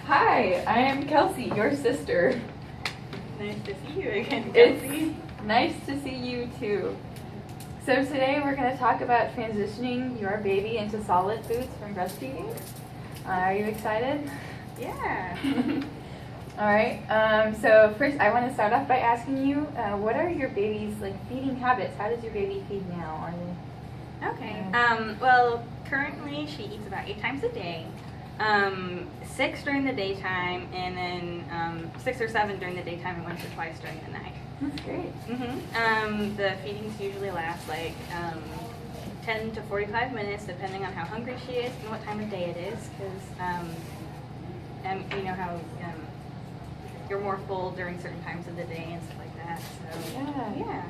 Hi, I am Kelsey, your sister. Nice to see you again, It's Kelsey. nice to see you too. So today we're going to talk about transitioning your baby into solid foods from breastfeeding. Are you excited? Yeah. All right. So first, I want to start off by asking you, what are your baby's feeding habits? How does your baby feed now? Okay. Well, currently she eats about 8 times a day. 6 during the daytime, and then 6 or 7 during the daytime, and once or twice during the night. That's great. The feedings usually last 10 to 45 minutes, depending on how hungry she is and what time of day it is, because you know how you're more full during certain times of the day and stuff like that. So yeah.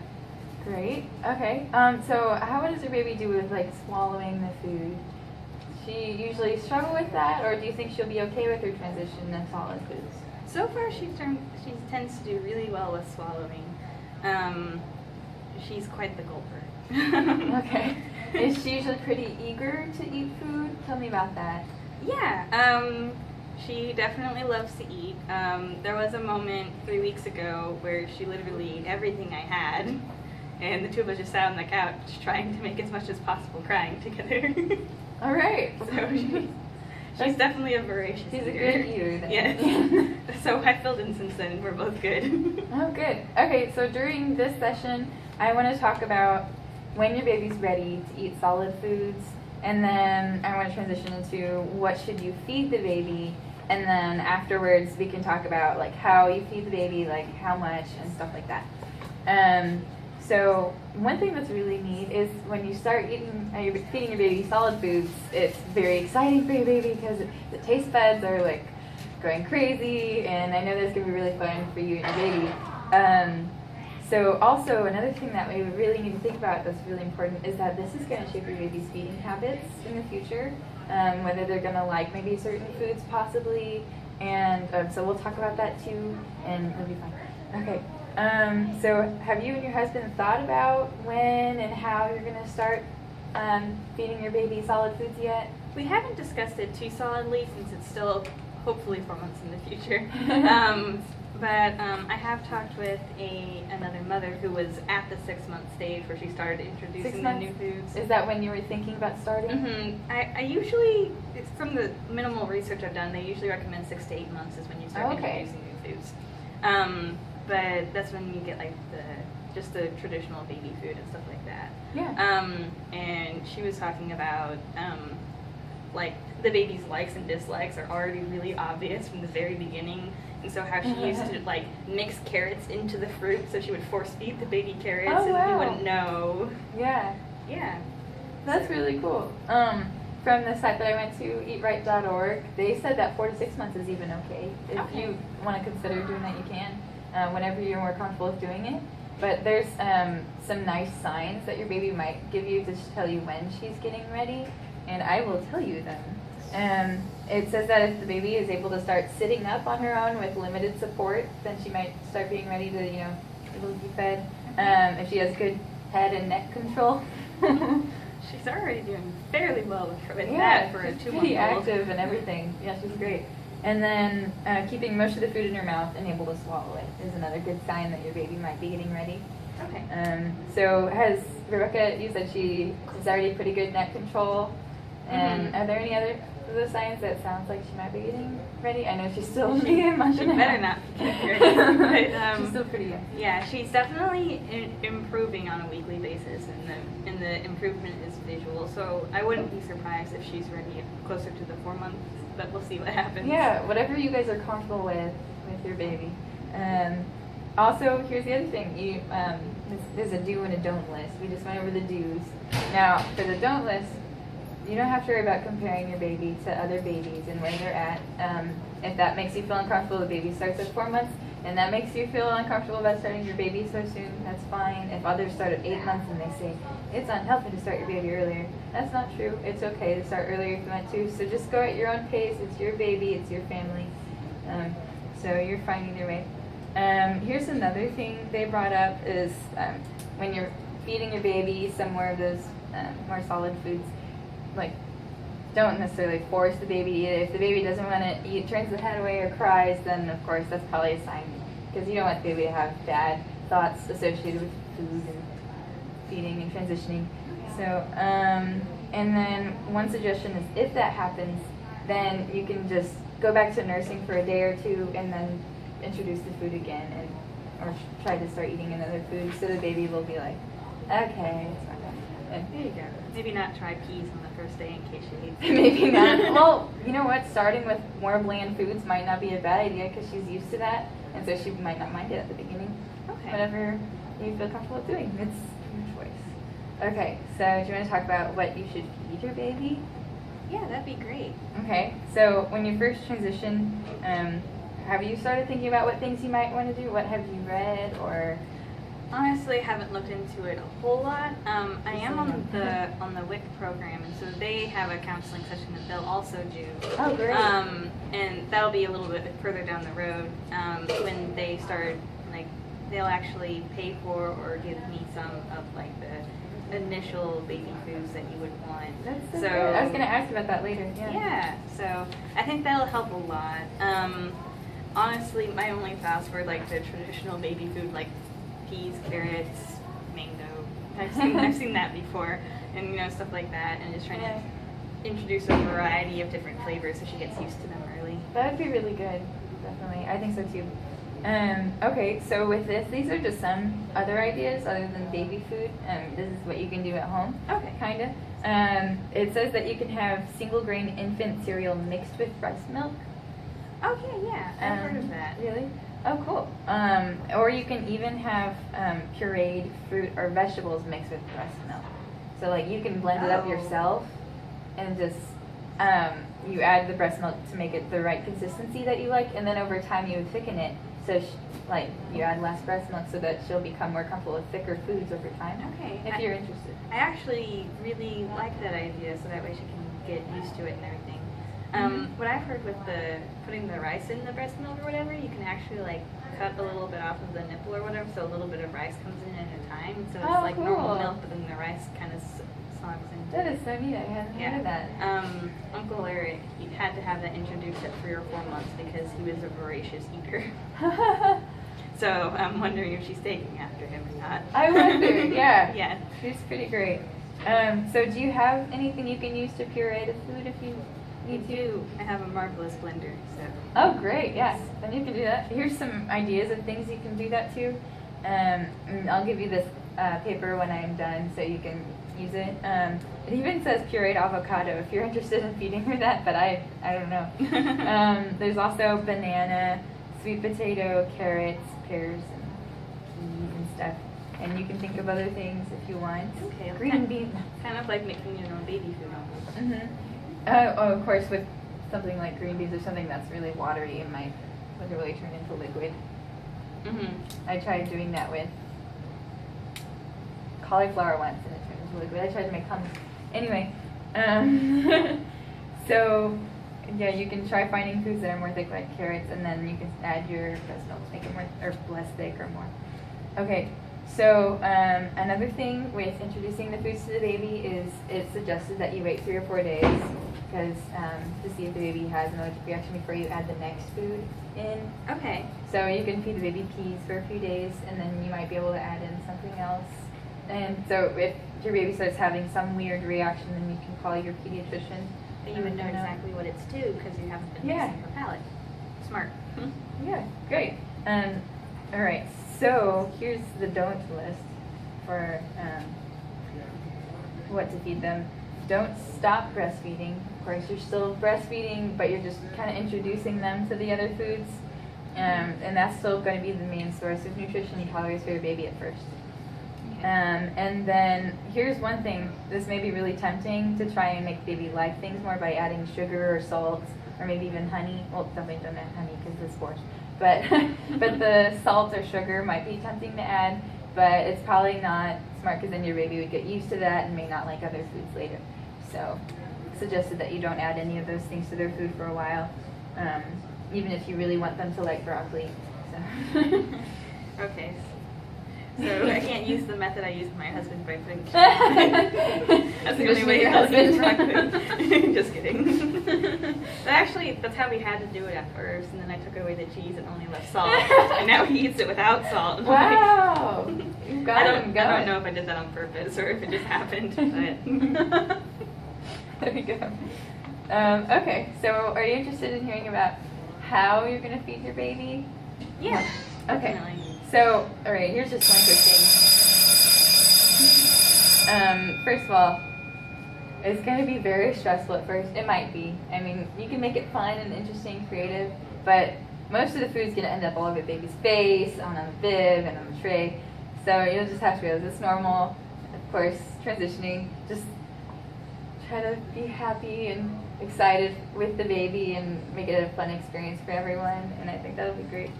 Great. Okay. So how does your baby do with swallowing the food? She usually struggle with that, or do you think she'll be okay with her transition to solid foods? So far, she tends to do really well with swallowing. She's quite the gulper. Okay. Is she usually pretty eager to eat food? Tell me about that. Yeah. She definitely loves to eat. There was a moment 3 weeks ago where she literally ate everything I had, and the two of us just sat on the couch trying to make as much as possible, crying together. All right. So she's definitely a voracious eater. She's a good eater then. Yes. So I filled in since then. We're both good. Oh, good. Okay, so during this session, I want to talk about when your baby's ready to eat solid foods, and then I want to transition into what should you feed the baby, and then afterwards we can talk about how you feed the baby, how much and stuff like that. So one thing that's really neat is when you start feeding your baby solid foods, it's very exciting for your baby because the taste buds are going crazy, and I know that's going to be really fun for you and your baby. So also another thing that we really need to think about that's really important is that this is going to shape your baby's feeding habits in the future, whether they're going to like maybe certain foods possibly, and so we'll talk about that too, and it'll be fun. Okay. So have you and your husband thought about when and how you're going to start feeding your baby solid foods yet? We haven't discussed it too solidly since it's still hopefully 4 months in the future. But I have talked with another mother who was at the 6-month stage where she started introducing the new foods. Is that when you were thinking about starting? I usually, from the minimal research I've done, they usually recommend 6 to 8 months is when you start introducing new foods. But that's when you get just the traditional baby food and stuff like that. Yeah. And she was talking about the baby's likes and dislikes are already really obvious from the very beginning, and so how she used to mix carrots into the fruit, so she would force feed the baby carrots, and we wouldn't know. Yeah. Yeah. That's really cool. From the site that I went to, eatright.org, they said that 4 to 6 months is even okay. If you want to consider doing that, you can. Whenever you're more comfortable with doing it. But there's some nice signs that your baby might give you to tell you when she's getting ready, and I will tell you them. It says that if the baby is able to start sitting up on her own with limited support, then she might start being ready to, able to be fed. If she has good head and neck control. She's already doing fairly well with that for a 2-month-old. Pretty active and everything. Yeah, she's great. And then keeping most of the food in her mouth and able to swallow it is another good sign that your baby might be getting ready. Okay. So has Rebecca, you said she has already pretty good neck control. And are there any other of those signs that sounds like she might be getting ready? I know she's still She better not be getting ready. But, she's still pretty young. Yeah, she's definitely improving on a weekly basis, and the improvement is visual. So I wouldn't be surprised if she's ready closer to the 4 months. But we'll see what happens. Yeah, whatever you guys are comfortable with your baby. Also, here's the other thing. There's a do and a don't list. We just went over the do's. Now, for the don't list, you don't have to worry about comparing your baby to other babies and where they're at. If that makes you feel uncomfortable, the baby starts at 4 months, and that makes you feel uncomfortable about starting your baby so soon, that's fine. If others start at 8 months and they say, it's unhealthy to start your baby earlier, that's not true. It's okay to start earlier if you want to. So just go at your own pace. It's your baby. It's your family. So you're fine either way. Here's another thing they brought up is when you're feeding your baby some more of those more solid foods, don't necessarily force the baby to eat it. If the baby doesn't want to eat, turns the head away or cries, then of course that's probably a sign, because you don't want the baby to have bad thoughts associated with food and feeding and transitioning. So, and then one suggestion is if that happens, then you can just go back to nursing for a day or two and then introduce the food again, and or try to start eating another food, so the baby will be like, okay, it's fine. There you go. Maybe not try peas on the first day in case she hates it. Maybe not. Well, you know what? Starting with more bland foods might not be a bad idea because she's used to that, and so she might not mind it at the beginning. Okay. Whatever you feel comfortable doing, it's your choice. Okay, so do you want to talk about what you should feed your baby? Yeah, that'd be great. Okay, so when you first transition, have you started thinking about what things you might want to do? What have you read or? Honestly, I haven't looked into it a whole lot. I am on the WIC program, and so they have a counseling session that they'll also do. Oh, great. And that'll be a little bit further down the road when they start, like, they'll actually pay for or give me some of, like, the initial baby foods that you would want. That's so great. I was going to ask about that later. Yeah, so I think that'll help a lot. Honestly, my only thoughts were, like, the traditional baby food, like peas, carrots, mango. I've seen that before, and stuff like that, and just trying to introduce a variety of different flavors so she gets used to them early. That would be really good, definitely. I think so too. Okay, so with this, these are just some other ideas other than baby food. This is what you can do at home. Okay. Kind of. It says that you can have single grain infant cereal mixed with breast milk. Okay, yeah, I've heard of that. Really? Oh, cool. Or you can even have pureed fruit or vegetables mixed with breast milk. So, like, you can blend it up yourself and just you add the breast milk to make it the right consistency that you like, and then over time you would thicken it. So, like, you add less breast milk so that she'll become more comfortable with thicker foods over time. Okay. If you're interested. I actually really like that idea, so that way she can get used to it and everything. What I've heard with putting the rice in the breast milk or whatever, you can actually, like, cut a little bit off of the nipple or whatever, so a little bit of rice comes in at a time. So it's like cool. normal milk, but then the rice kind of slogs in. That is so neat. I hadn't heard of that. Uncle Eric, he had to have that introduced at 3 or 4 months because he was a voracious eater. So I'm wondering if she's taking after him or not. I wonder, yeah. Yeah. She's pretty great. So do you have anything you can use to puree the food if you need to? I have a marvelous blender, so. Oh, great, yes. Then you can do that. Here's some ideas of things you can do that to. And I'll give you this paper when I'm done so you can use it. It even says pureed avocado if you're interested in feeding her that, but I don't know. There's also banana, sweet potato, carrots, pears, and peas and stuff. And you can think of other things if you want. Okay. Green beans. Kind of like making your own baby food almost. Mm-hmm. Of course, with something like green beans or something that's really watery, it might literally turn into liquid. Mm-hmm. I tried doing that with cauliflower once, and it turned into liquid. I tried to make hummus. Anyway, so yeah, you can try finding foods that are more thick, like carrots, and then you can add your breast milk to make it more or less thick or more. Okay. So another thing with introducing the foods to the baby is it's suggested that you wait 3 or 4 days because to see if the baby has an allergic reaction before you add the next food in. Okay. So you can feed the baby peas for a few days, and then you might be able to add in something else. And so if your baby starts having some weird reaction, then you can call your pediatrician. And you would know exactly what it's to because you haven't been mixing her palate. Smart. Yeah, great. All right. So here's the don't list for what to feed them. Don't stop breastfeeding. Of course, you're still breastfeeding, but you're just kind of introducing them to the other foods. And that's still going to be the main source of nutrition and calories for your baby at first. And then here's one thing. This may be really tempting to try and make baby like things more by adding sugar or salt or maybe even honey. Well, definitely don't add honey because it's forced. But the salt or sugar might be tempting to add, but it's probably not smart because then your baby would get used to that and may not like other foods later. So suggested that you don't add any of those things to their food for a while, even if you really want them to like broccoli. So. Okay. So I can't use the method I use with my husband by putting cheese. That's the only way your he'll eat husband. broccoli. Just kidding. But actually, that's how we had to do it at first, and then I took away the cheese and only left salt. And now he eats it without salt. Wow. You got him going. I don't know if I did that on purpose or if it just happened, but There we go. Okay, so are you interested in hearing about how you're going to feed your baby? yeah. Okay. Definitely. So, all right, here's just one quick thing. First of all, it's going to be very stressful at first. It might be. I mean, you can make it fun and interesting, creative, but most of the food's going to end up all over the baby's face, on the bib, and on the tray. So you'll just have to realize it's normal. Of course, transitioning, just try to be happy and excited with the baby and make it a fun experience for everyone, and I think that'll be great.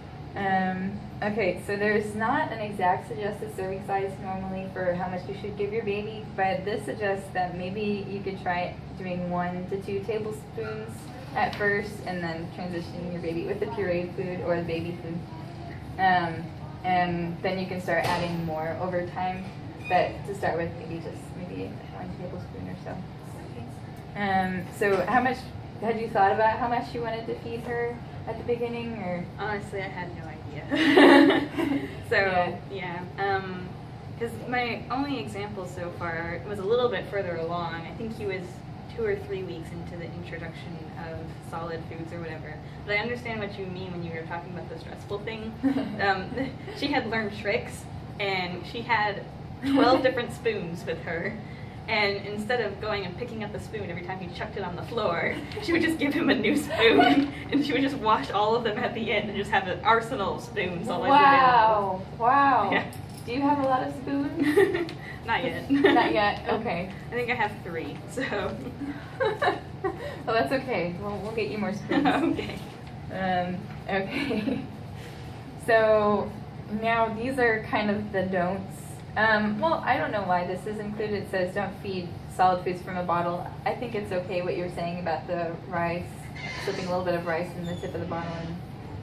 Okay, so there's not an exact suggested serving size normally for how much you should give your baby, but this suggests that maybe you could try doing 1 to 2 tablespoons at first, and then transitioning your baby with the pureed food or the baby food. And then you can start adding more over time, but to start with, maybe 1 tablespoon or so. So how much, had you thought about how much you wanted to feed her at the beginning, or? Honestly, I had no idea. So, yeah. Because my only example so far was a little bit further along. I think he was 2 or 3 weeks into the introduction of solid foods or whatever. But I understand what you mean when you were talking about the stressful thing. She had learned tricks, and she had 12 different spoons with her. And instead of going and picking up the spoon every time he chucked it on the floor, she would just give him a new spoon, and she would just wash all of them at the end and just have an arsenal of spoons always available. Wow. Yeah. Do you have a lot of spoons? Not yet. Not yet. Okay. I think I have 3, so. Well, that's okay. We'll get you more spoons. Okay. Okay. So now these are kind of the don'ts. Well, I don't know why this is included. It says don't feed solid foods from a bottle. I think it's okay what you were saying about the rice, slipping a little bit of rice in the tip of the bottle and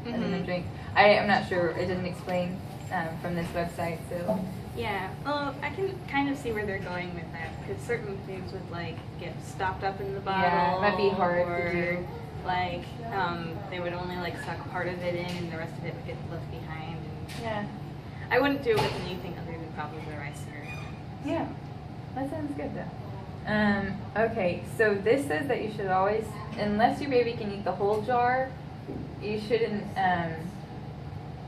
letting them drink. I am not sure. It didn't explain from this website, so. Yeah, well, I can kind of see where they're going with that, because certain foods would, like, get stopped up in the bottle. Yeah, it might be hard or, to do. like, they would only, like, suck part of it in, and the rest of it would get left behind. And Yeah. I wouldn't do it with anything other than probably the rice cereal. Yeah, that sounds good though. Okay, so this says that you should always, unless your baby can eat the whole jar, you shouldn't,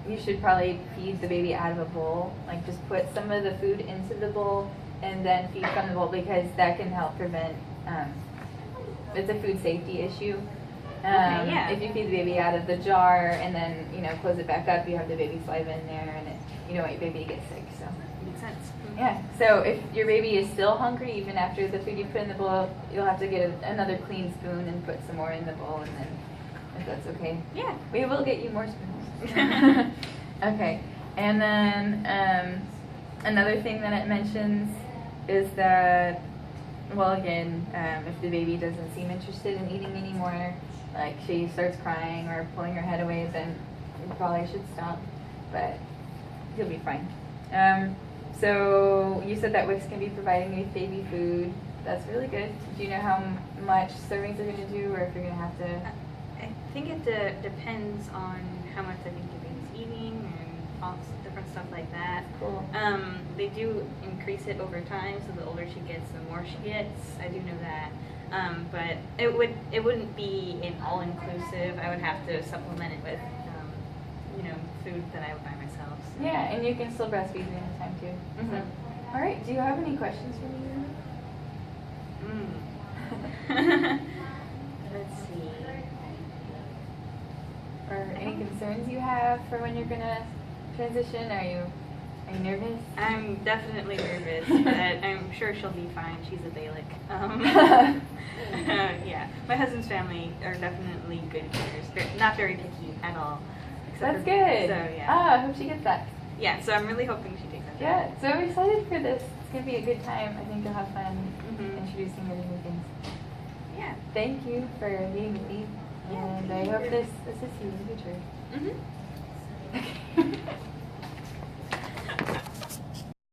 you should probably feed the baby out of a bowl. Like just put some of the food into the bowl and then feed from the bowl, because that can help prevent, it's a food safety issue. Yeah. If you feed the baby out of the jar and then, close it back up, you have the baby saliva in there, and you don't want your baby to get sick, so. Makes sense. Yeah, so if your baby is still hungry, even after the food you put in the bowl, you'll have to get another clean spoon and put some more in the bowl, and then, if that's okay. Yeah. We will get you more spoons. Okay, and then another thing that it mentions is that, well, again, if the baby doesn't seem interested in eating anymore, like she starts crying or pulling her head away, then you probably should stop, but you'll be fine. So you said that Wix can be providing you with baby food. That's really good. Do you know how much servings are going to do, or if you're going to have to? I think it depends on how much I think your baby's eating and all different stuff like that. Cool. They do increase it over time, so the older she gets, the more she gets. I do know that. But it wouldn't be an all-inclusive. I would have to supplement it with, food that I would buy myself. So. Yeah, and you can still breastfeed during the time too. Mm-hmm. So. All right. Do you have any questions for me? Let's see. Or any concerns you have for when you're gonna transition? Are you nervous? I'm definitely nervous, but I'm sure she'll be fine. She's a Dalek. Yeah, my husband's family are definitely good eaters. They're not very picky at all. That's good. So yeah. Oh, I hope she gets that. Yeah, so I'm really hoping she takes that. Yeah, so I'm excited for this. It's gonna be a good time. I think you'll have fun Mhm. introducing her to new things. Yeah. Thank you for meeting with me, and I hope this assists you in the future. Mhm.